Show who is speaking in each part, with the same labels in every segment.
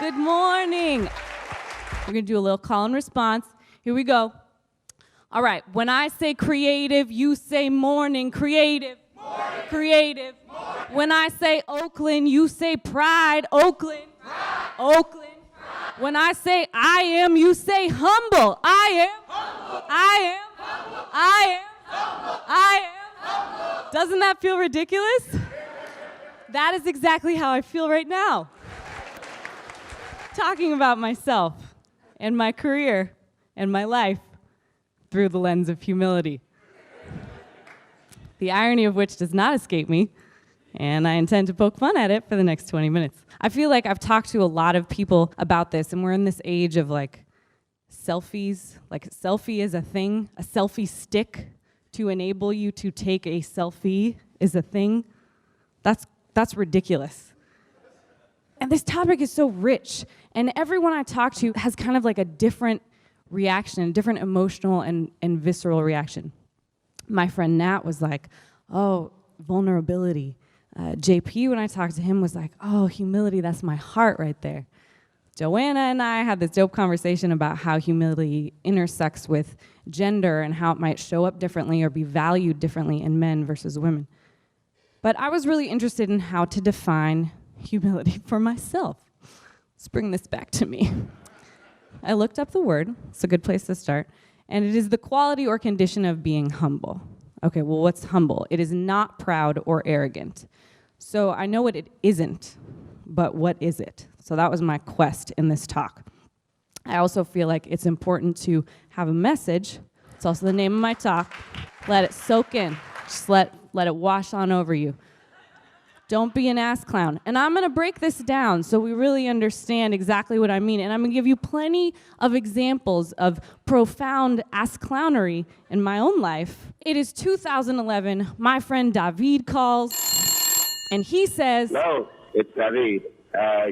Speaker 1: Good morning. We're going to do a little call and response. Here we go. All right. When I say creative, you say morning. Creative. Morning. Creative. Morning. When I say Oakland, you say pride. Oakland. Pride. Oakland. Pride. When I say I am, you say humble. I am. Humble. I am. Humble. I am. Humble. I am. Humble. Doesn't that feel ridiculous? That is exactly how I feel right now. Talking about myself and my career and my life through the lens of humility. The irony of which does not escape me, and I intend to poke fun at it for the next 20 minutes. I feel like I've talked to a lot of people about this, and we're in this age of like selfies. Like a selfie is a thing. A selfie stick to enable you to take a selfie is a thing. That's ridiculous. And this topic is so rich, and everyone I talk to has kind of like a different reaction, a different emotional and visceral reaction. My friend Nat was like, oh, vulnerability. JP, when I talked to him, was like, oh, humility, that's my heart right there. Joanna and I had this dope conversation about how humility intersects with gender and how it might show up differently or be valued differently in men versus women. But I was really interested in how to define humility for myself. Let's bring this back to me. I looked up the word. It's a good place to start. And it is the quality or condition of being humble. Okay, well, what's humble? It is not proud or arrogant. So I know what it isn't, but what is it? So that was my quest in this talk. I also feel like it's important to have a message. It's also the name of my talk. Let it soak in. Just let it wash on over you. Don't be an AssClown. And I'm gonna break this down so we really understand exactly what I mean. And I'm gonna give you plenty of examples of profound AssClownery in my own life. It is 2011, my friend David calls, and he says—
Speaker 2: Hello, it's David.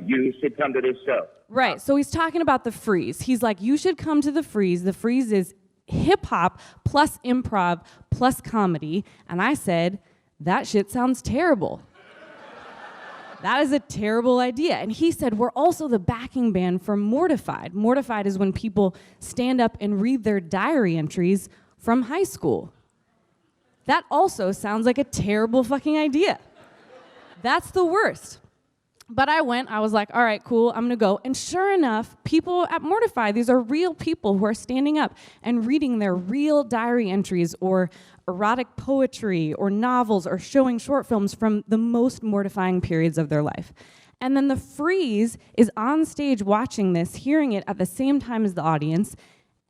Speaker 2: You should come to this show.
Speaker 1: Right, so he's talking about the Freeze. He's like, you should come to the Freeze. The Freeze is hip hop plus improv plus comedy. And I said, that shit sounds terrible. That is a terrible idea. And he said, we're also the backing band for Mortified. Mortified is when people stand up and read their diary entries from high school. That also sounds like a terrible fucking idea. That's the worst. But I was like, all right, cool, I'm gonna go. And sure enough, people at Mortified, these are real people who are standing up and reading their real diary entries or erotic poetry or novels or showing short films from the most mortifying periods of their life. And then the Freeze is on stage watching this, hearing it at the same time as the audience,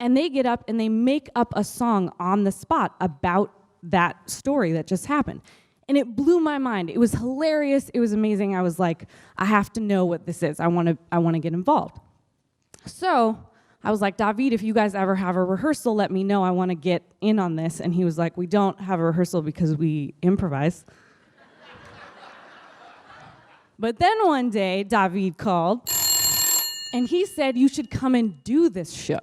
Speaker 1: and they get up and they make up a song on the spot about that story that just happened. And it blew my mind. It was hilarious. It was amazing. I was like, I have to know what this is. I want to get involved. So I was like, David, if you guys ever have a rehearsal, let me know. I want to get in on this. And he was like, we don't have a rehearsal because we improvise. But then one day, David called, and he said, you should come and do this show.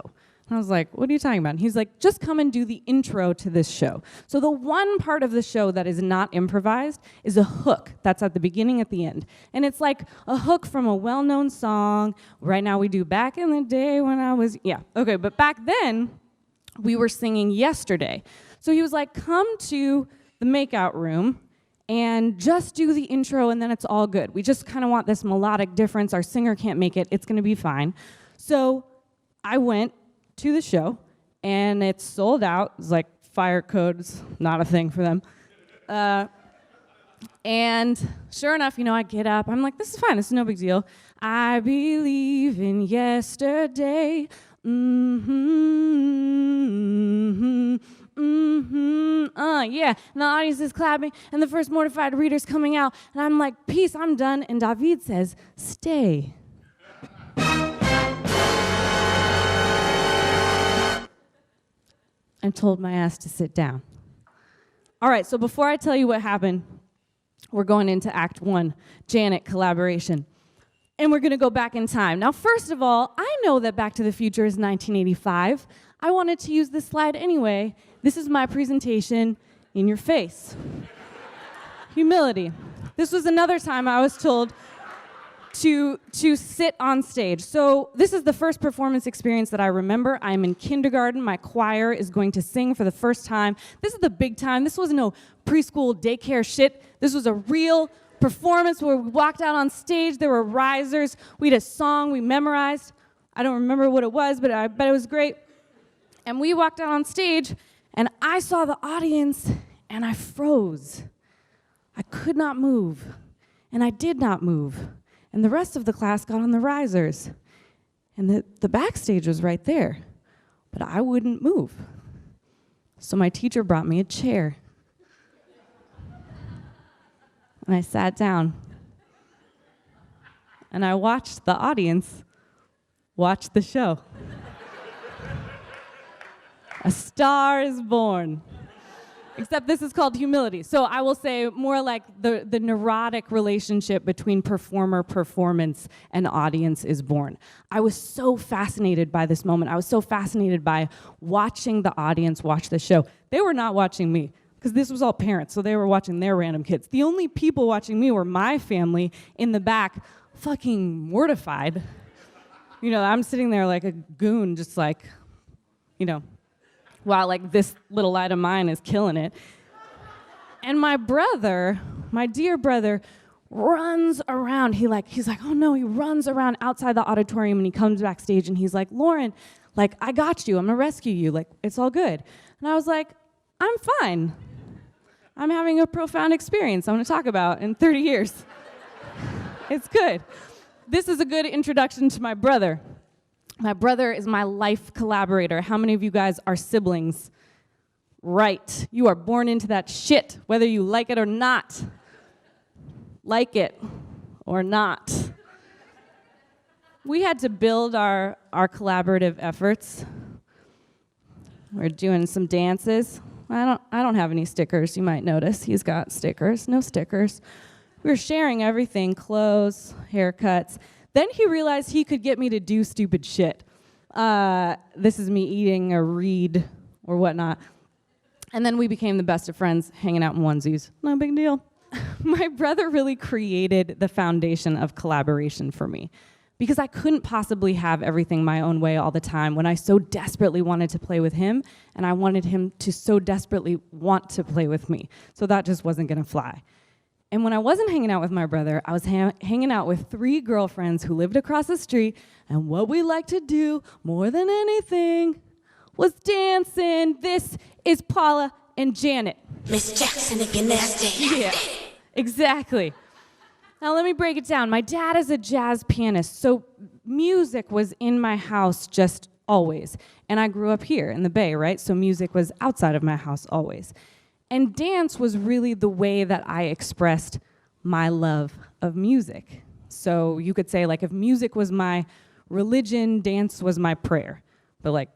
Speaker 1: And I was like, what are you talking about? And he's like, just come and do the intro to this show. So the one part of the show that is not improvised is a hook that's at the beginning, at the end. And it's like a hook from a well-known song. Right now we do Back in the Day when I was, yeah, okay, but back then we were singing Yesterday. So he was like, come to the makeout room and just do the intro and then it's all good. We just kind of want this melodic difference. Our singer can't make it. It's going to be fine. So I went to the show, and it's sold out. It's like fire codes, not a thing for them. And sure enough, I get up. I'm like, this is fine. This is no big deal. I believe in yesterday. Yeah. And the audience is clapping, and the first Mortified reader's coming out, and I'm like, peace, I'm done. And David says, stay. I told my ass to sit down. All right, so before I tell you what happened, we're going into Act 1, Janet collaboration. And we're going to go back in time. Now, first of all, I know that Back to the Future is 1985. I wanted to use this slide anyway. This is my presentation in your face. Humility. This was another time I was told to sit on stage. So this is the first performance experience that I remember. I'm in kindergarten. My choir is going to sing for the first time. This is the big time. This wasn't no preschool daycare shit. This was a real performance where we walked out on stage. There were risers. We had a song we memorized. I don't remember what it was, but I bet it was great. And we walked out on stage, and I saw the audience, and I froze. I could not move, and I did not move. And the rest of the class got on the risers. And the backstage was right there, but I wouldn't move. So my teacher brought me a chair. And I sat down. And I watched the audience watch the show. A star is born. Except this is called humility. So I will say more like the neurotic relationship between performer, performance, and audience is born. I was so fascinated by this moment. I was so fascinated by watching the audience watch the show. They were not watching me, because this was all parents, so they were watching their random kids. The only people watching me were my family in the back, fucking mortified. You know, I'm sitting there like a goon, just like, you know, while like this little light of mine is killing it. And my brother, my dear brother, runs around. He's like, oh no, he runs around outside the auditorium and he comes backstage and he's like, Lauren, like, I got you, I'm gonna rescue you, like, it's all good. And I was like, I'm fine. I'm having a profound experience I'm gonna talk about in 30 years. It's good. This is a good introduction to my brother. My brother is my life collaborator. How many of you guys are siblings? Right. You are born into that shit, whether you like it or not. Like it or not. We had to build our collaborative efforts. We're doing some dances. I don't have any stickers, you might notice. He's got stickers, no stickers. We were sharing everything, clothes, haircuts. Then he realized he could get me to do stupid shit. This is me eating a reed or whatnot. And then we became the best of friends, hanging out in onesies. No big deal. My brother really created the foundation of collaboration for me, because I couldn't possibly have everything my own way all the time when I so desperately wanted to play with him, and I wanted him to so desperately want to play with me. So that just wasn't gonna fly. And when I wasn't hanging out with my brother, I was hanging out with 3 girlfriends who lived across the street, and what we liked to do more than anything was dancing. This is Paula and Janet.
Speaker 3: Miss Jackson, if you're nasty.
Speaker 1: Yeah, exactly. Now let me break it down. My dad is a jazz pianist, so music was in my house just always. And I grew up here in the Bay, right? So music was outside of my house always. And dance was really the way that I expressed my love of music. So you could say, like, if music was my religion, dance was my prayer. But, like,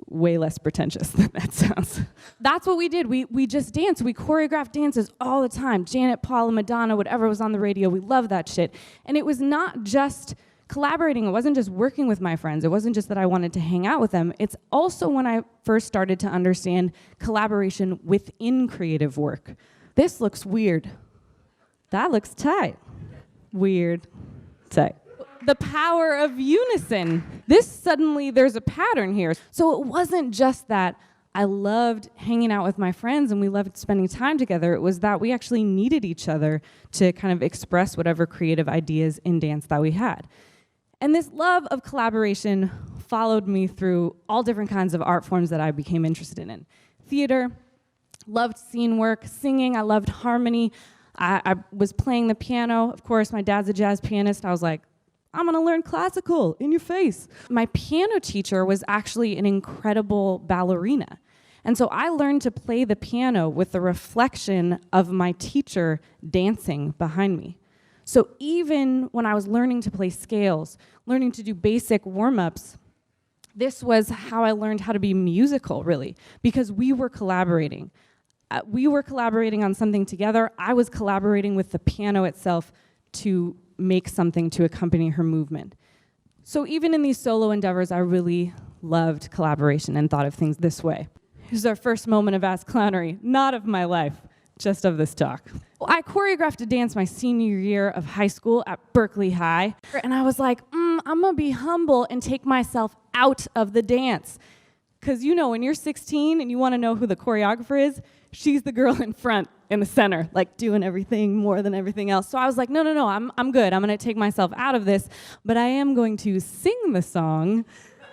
Speaker 1: way less pretentious than that sounds. That's what we did. We just danced. We choreographed dances all the time. Janet, Paula, Madonna, whatever was on the radio, we loved that shit. And it was not just collaborating. It wasn't just working with my friends. It wasn't just that I wanted to hang out with them. It's also when I first started to understand collaboration within creative work. This looks weird. That looks tight. Weird. Tight. The power of unison. There's a pattern here. So it wasn't just that I loved hanging out with my friends and we loved spending time together. It was that we actually needed each other to kind of express whatever creative ideas in dance that we had. And this love of collaboration followed me through all different kinds of art forms that I became interested in. Theater, loved scene work, singing, I loved harmony. I was playing the piano. Of course, my dad's a jazz pianist. I was like, I'm gonna learn classical, in your face. My piano teacher was actually an incredible ballerina. And so I learned to play the piano with the reflection of my teacher dancing behind me. So even when I was learning to play scales, learning to do basic warm-ups, this was how I learned how to be musical, really, because we were collaborating. we were collaborating on something together. I was collaborating with the piano itself to make something to accompany her movement. So even in these solo endeavors, I really loved collaboration and thought of things this way. Here's our first moment of AssClownery, not of my life, just of this talk. Well, I choreographed a dance my senior year of high school at Berkeley High, and I was like, I'm gonna be humble and take myself out of the dance. Because you know, when you're 16 and you wanna know who the choreographer is, she's the girl in front, in the center, like doing everything more than everything else. So I was like, no, I'm good. I'm gonna take myself out of this, but I am going to sing the song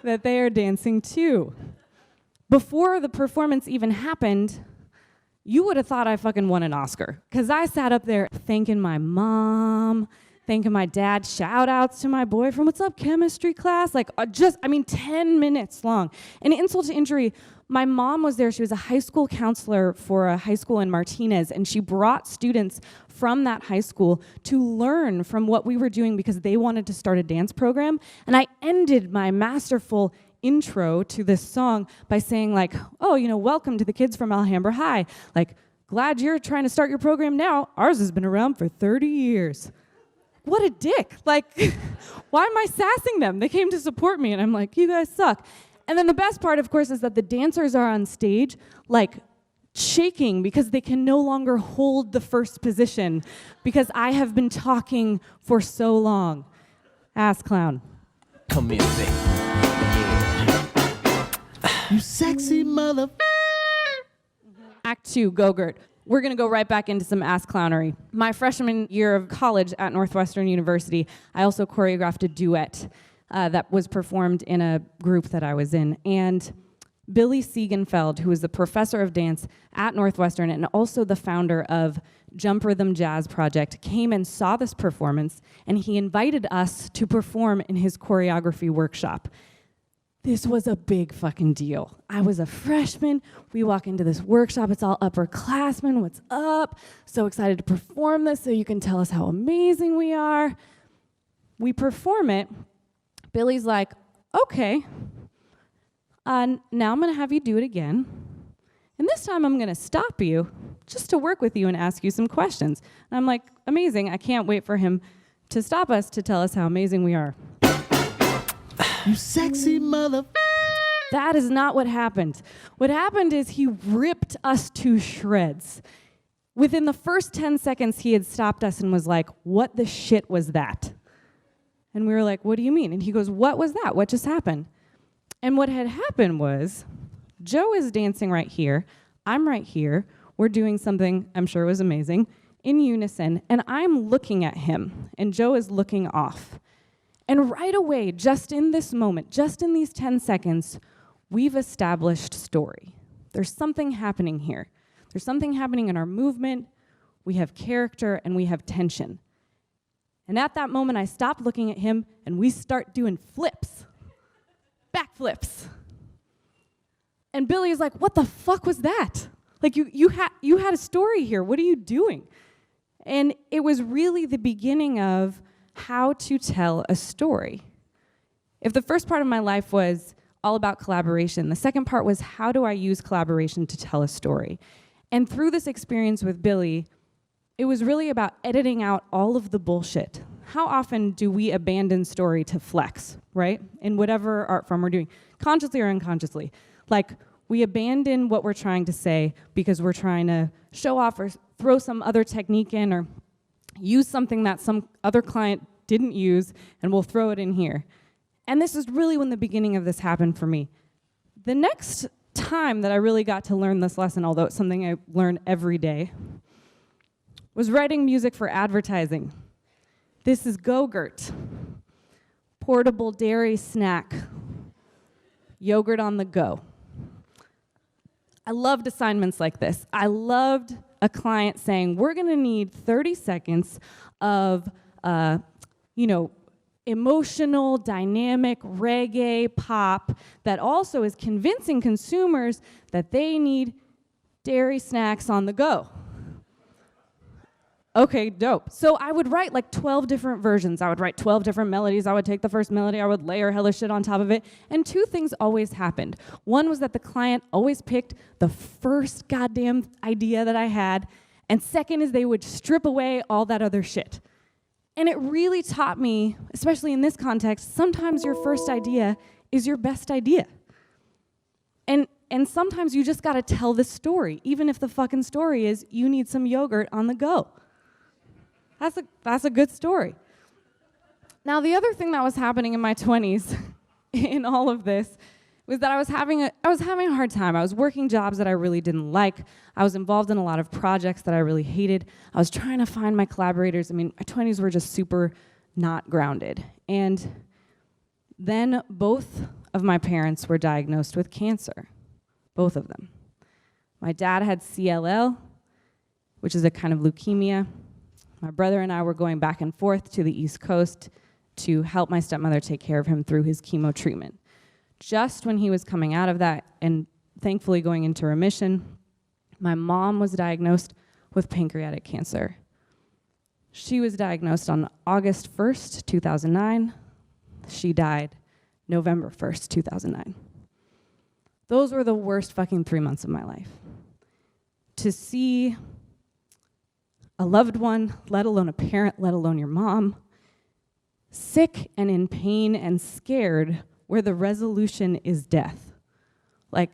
Speaker 1: that they are dancing to. Before the performance even happened, you would have thought I fucking won an Oscar. Because I sat up there thanking my mom, thanking my dad, shout outs to my boyfriend, what's up, chemistry class? Like 10 minutes long. And insult to injury, my mom was there. She was a high school counselor for a high school in Martinez, and she brought students from that high school to learn from what we were doing because they wanted to start a dance program. And I ended my masterful intro to this song by saying like, oh, welcome to the kids from Alhambra High. Like, glad you're trying to start your program now. Ours has been around for 30 years. What a dick. Like, why am I sassing them? They came to support me, and I'm like, you guys suck. And then the best part, of course, is that the dancers are on stage, like, shaking because they can no longer hold the first position because I have been talking for so long. AssClown.
Speaker 4: Come in, baby. You sexy mother.
Speaker 1: Act 2, Go-Gurt. We're going to go right back into some AssClownery. My freshman year of college at Northwestern University, I also choreographed a duet that was performed in a group that I was in. And Billy Siegenfeld, who is the professor of dance at Northwestern and also the founder of Jump Rhythm Jazz Project, came and saw this performance, and he invited us to perform in his choreography workshop. This was a big fucking deal. I was a freshman. We walk into this workshop. It's all upperclassmen. What's up? So excited to perform this so you can tell us how amazing we are. We perform it. Billy's like, okay, now I'm going to have you do it again. And this time I'm going to stop you just to work with you and ask you some questions. And I'm like, amazing. I can't wait for him to stop us to tell us how amazing we are.
Speaker 4: You sexy mother.
Speaker 1: That is not what happened. What happened is he ripped us to shreds. Within the first 10 seconds, he had stopped us and was like, what the shit was that? And we were like, what do you mean? And he goes, what was that? What just happened? And what had happened was, Joe is dancing right here. I'm right here. We're doing something I'm sure was amazing in unison. And I'm looking at him. And Joe is looking off. And right away, just in this moment, just in these 10 seconds, we've established story. There's something happening here. There's something happening in our movement. We have character and we have tension. And at that moment, I stop looking at him and we start doing flips, backflips. And Billy is like, what the fuck was that? Like, you had a story here. What are you doing? And it was really the beginning of how to tell a story. If the first part of my life was all about collaboration, the second part was how do I use collaboration to tell a story? And through this experience with Billy, it was really about editing out all of the bullshit. How often do we abandon story to flex, right? In whatever art form we're doing, consciously or unconsciously. Like, we abandon what we're trying to say because we're trying to show off or throw some other technique in or use something that some other client didn't use, and we'll throw it in here. And this is really when the beginning of this happened for me. The next time that I really got to learn this lesson, although it's something I learn every day, was writing music for advertising. This is Go-Gurt, portable dairy snack, yogurt on the go. I loved assignments like this. I loved a client saying, we're gonna need 30 seconds of, emotional, dynamic reggae pop that also is convincing consumers that they need dairy snacks on the go. Okay, dope. So I would write like 12 different versions. I would write 12 different melodies. I would take the first melody, I would layer hella shit on top of it. And two things always happened. One was that the client always picked the first goddamn idea that I had. And second is they would strip away all that other shit. And it really taught me, especially in this context, sometimes your first idea is your best idea. And sometimes you just gotta tell the story, even if the fucking story is you need some yogurt on the go. That's a good story. Now, the other thing that was happening in my 20s in all of this was that I was having a hard time. I was working jobs that I really didn't like. I was involved in a lot of projects that I really hated. I was trying to find my collaborators. I mean, my 20s were just super not grounded. And then both of my parents were diagnosed with cancer. Both of them. My dad had CLL, which is a kind of leukemia. My brother and I were going back and forth to the East Coast to help my stepmother take care of him through his chemo treatment. Just when he was coming out of that and thankfully going into remission, my mom was diagnosed with pancreatic cancer. She was diagnosed on August 1st, 2009. She died November 1st, 2009. Those were the worst fucking 3 months of my life. To see a loved one, let alone a parent, let alone your mom, sick and in pain and scared where the resolution is death. Like,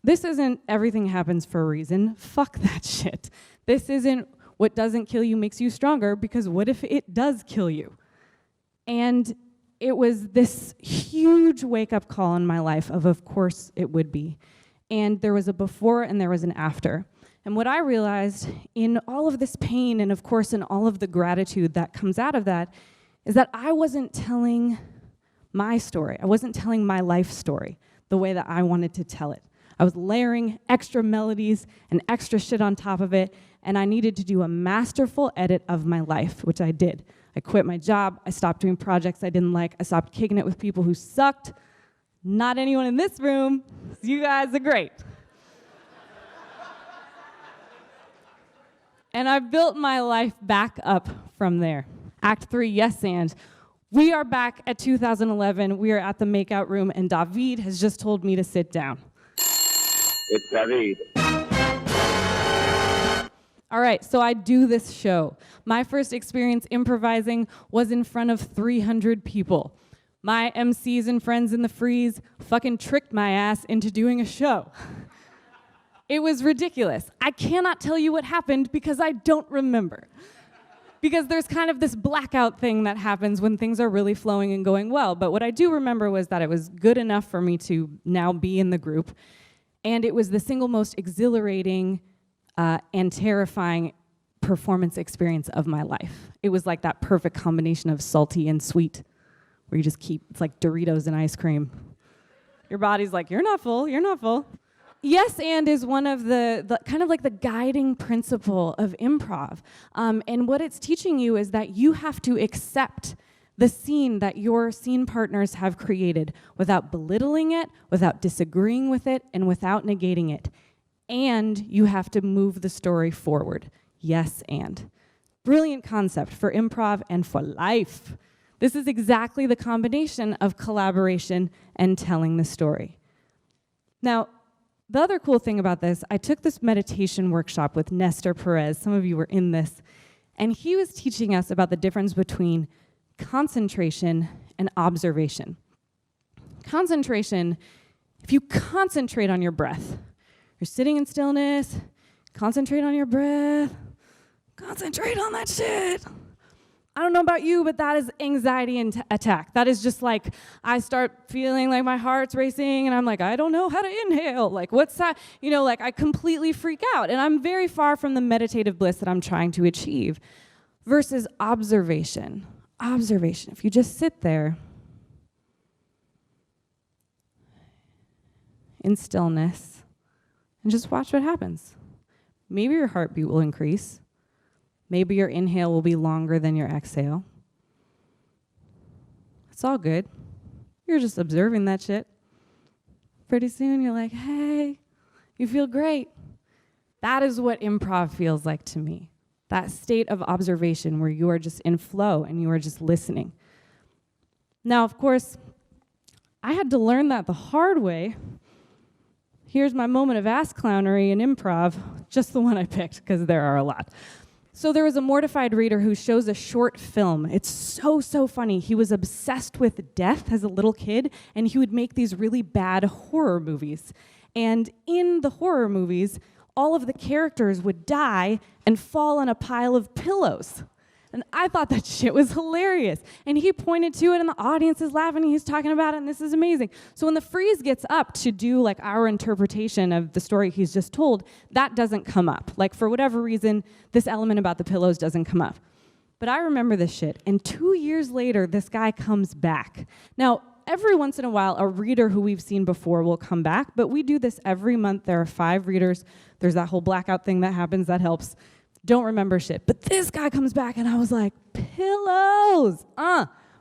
Speaker 1: this isn't everything happens for a reason. Fuck that shit. This isn't what doesn't kill you makes you stronger, because what if it does kill you? And it was this huge wake-up call in my life of course it would be. And there was a before and there was an after. And what I realized in all of this pain and of course in all of the gratitude that comes out of that is that I wasn't telling my story. I wasn't telling my life story the way that I wanted to tell it. I was layering extra melodies and extra shit on top of it, and I needed to do a masterful edit of my life, which I did. I quit my job, I stopped doing projects I didn't like, I stopped kicking it with people who sucked. Not anyone in this room, you guys are great. And I built my life back up from there. Act 3, yes and. We are back at 2011, we are at the makeout room, and David has just told me to sit down.
Speaker 2: It's David.
Speaker 1: All right, so I do this show. My first experience improvising was in front of 300 people. My MCs and friends in the freeze fucking tricked my ass into doing a show. It was ridiculous. I cannot tell you what happened because I don't remember. Because there's kind of this blackout thing that happens when things are really flowing and going well. But what I do remember was that it was good enough for me to now be in the group. And it was the single most exhilarating and terrifying performance experience of my life. It was like that perfect combination of salty and sweet, where you just keep, it's like Doritos and ice cream. Your body's like, you're not full, you're not full. Yes and is one of the kind of like the guiding principle of improv. And what it's teaching you is that you have to accept the scene that your scene partners have created without belittling it, without disagreeing with it, and without negating it. And you have to move the story forward. Yes and. Brilliant concept for improv and for life. This is exactly the combination of collaboration and telling the story. Now, the other cool thing about this, I took this meditation workshop with Nestor Perez. Some of you were in this. And he was teaching us about the difference between concentration and observation. Concentration, if you concentrate on your breath, you're sitting in stillness, concentrate on your breath, concentrate on that shit. I don't know about you, but that is anxiety and attack. That is just like, I start feeling like my heart's racing and I'm like, I don't know how to inhale. Like, what's that? You know, like I completely freak out. And I'm very far from the meditative bliss that I'm trying to achieve. Versus observation. Observation. If you just sit there in stillness and just watch what happens. Maybe your heartbeat will increase. Maybe your inhale will be longer than your exhale. It's all good. You're just observing that shit. Pretty soon you're like, hey, you feel great. That is what improv feels like to me. that state of observation where you are just in flow and you are just listening. Now, of course, I had to learn that the hard way. Here's my moment of AssClownery and improv, just the one I picked because there are a lot. So there was a mortified reader who shows a short film. It's so funny. He was obsessed with death as a little kid, and he would make these really bad horror movies. And in the horror movies, all of the characters would die and fall on a pile of pillows. And I thought that shit was hilarious. And he pointed to it, and the audience is laughing, and he's talking about it, and this is amazing. So when the freeze gets up to do like our interpretation of the story he's just told, that doesn't come up. Like for whatever reason, this element about the pillows doesn't come up. But I remember this shit. And 2 years later, this guy comes back. Now, every once in a while, a reader who we've seen before will come back, but we do this every month. There are 5 readers. There's that whole blackout thing that happens that helps. Don't remember shit. But this guy comes back, and I was like, pillows,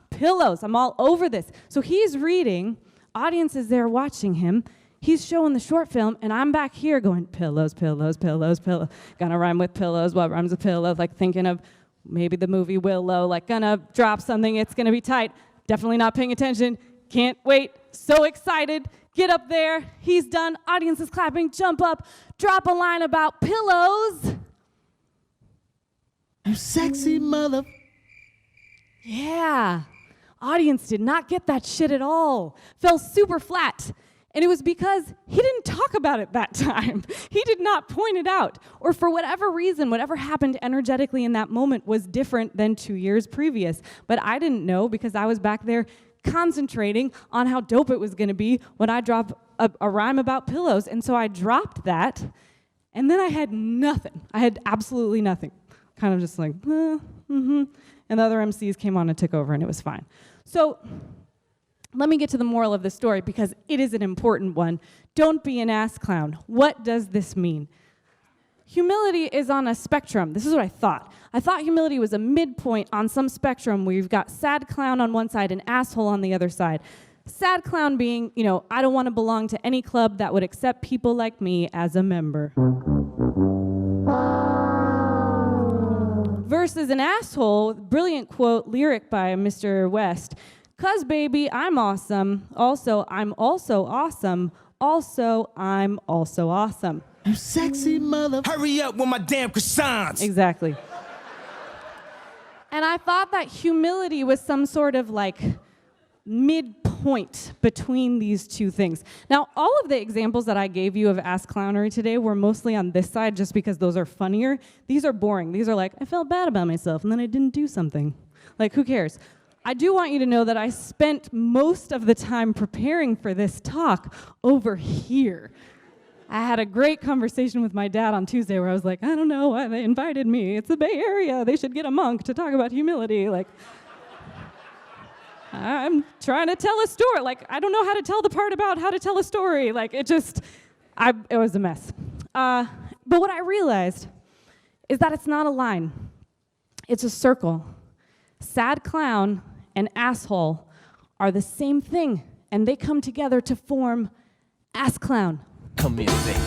Speaker 1: pillows. I'm all over this. So he's reading. Audience is there watching him. He's showing the short film, and I'm back here going, pillows, pillows, pillows, pillows. Gonna rhyme with pillows. What rhymes with pillows? Like thinking of maybe the movie Willow, like gonna drop something. It's gonna be tight. Definitely not paying attention. Can't wait. So excited. Get up there. He's done. Audience is clapping. Jump up. Drop a line about pillows.
Speaker 4: You sexy mother.
Speaker 1: Yeah. Audience did not get that shit at all. Fell super flat. And it was because he didn't talk about it that time. He did not point it out. Or for whatever reason, whatever happened energetically in that moment was different than 2 years previous. But I didn't know because I was back there concentrating on how dope it was going to be when I drop a rhyme about pillows. And so I dropped that, and then I had nothing. I had absolutely nothing. Kind of just like, And the other MCs came on and took over, and it was fine. So let me get to the moral of the story, because it is an important one. Don't be an ass clown. What does this mean? Humility is on a spectrum. This is what I thought. I thought humility was a midpoint on some spectrum where you've got sad clown on one side and asshole on the other side. Sad clown being, I don't want to belong to any club that would accept people like me as a member. Versus an asshole, brilliant quote, lyric by Mr. West. 'Cause baby, I'm awesome. Also, I'm also awesome. Also, I'm also awesome.
Speaker 4: You sexy mother.
Speaker 5: Hurry up with my damn croissants.
Speaker 1: Exactly. And I thought that humility was some sort of like midpoint between these two things. Now, all of the examples that I gave you of AssClownery today were mostly on this side just because those are funnier. These are boring. These are like, I felt bad about myself and then I didn't do something. Like, who cares? I do want you to know that I spent most of the time preparing for this talk over here. I had a great conversation with my dad on Tuesday where I was like, I don't know why they invited me. It's the Bay Area. They should get a monk to talk about humility. Like, I'm trying to tell a story. Like, I don't know how to tell the part about how to tell a story. Like, it was a mess. But what I realized is that it's not a line. It's a circle. Sad clown and asshole are the same thing, and they come together to form AssClown.
Speaker 4: Come in, baby.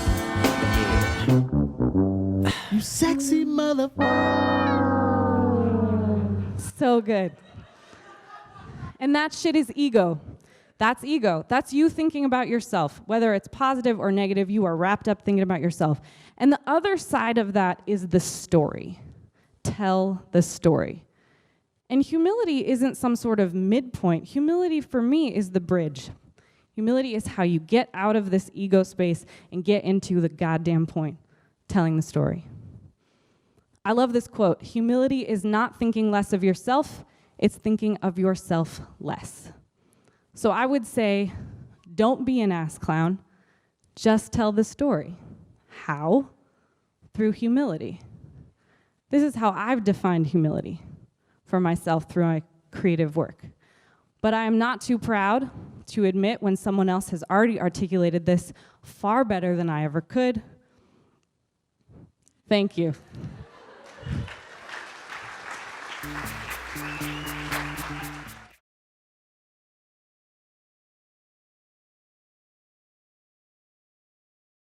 Speaker 4: Yeah. You sexy mother.
Speaker 1: So good. And that shit is ego. That's ego. That's you thinking about yourself. Whether it's positive or negative, you are wrapped up thinking about yourself. And the other side of that is the story. Tell the story. And humility isn't some sort of midpoint. Humility for me is the bridge. Humility is how you get out of this ego space and get into the goddamn point, telling the story. I love this quote. Humility is not thinking less of yourself, it's thinking of yourself less. So I would say, don't be an ass clown, just tell the story. How? Through humility. This is how I've defined humility for myself through my creative work. But I am not too proud to admit when someone else has already articulated this far better than I ever could. Thank you.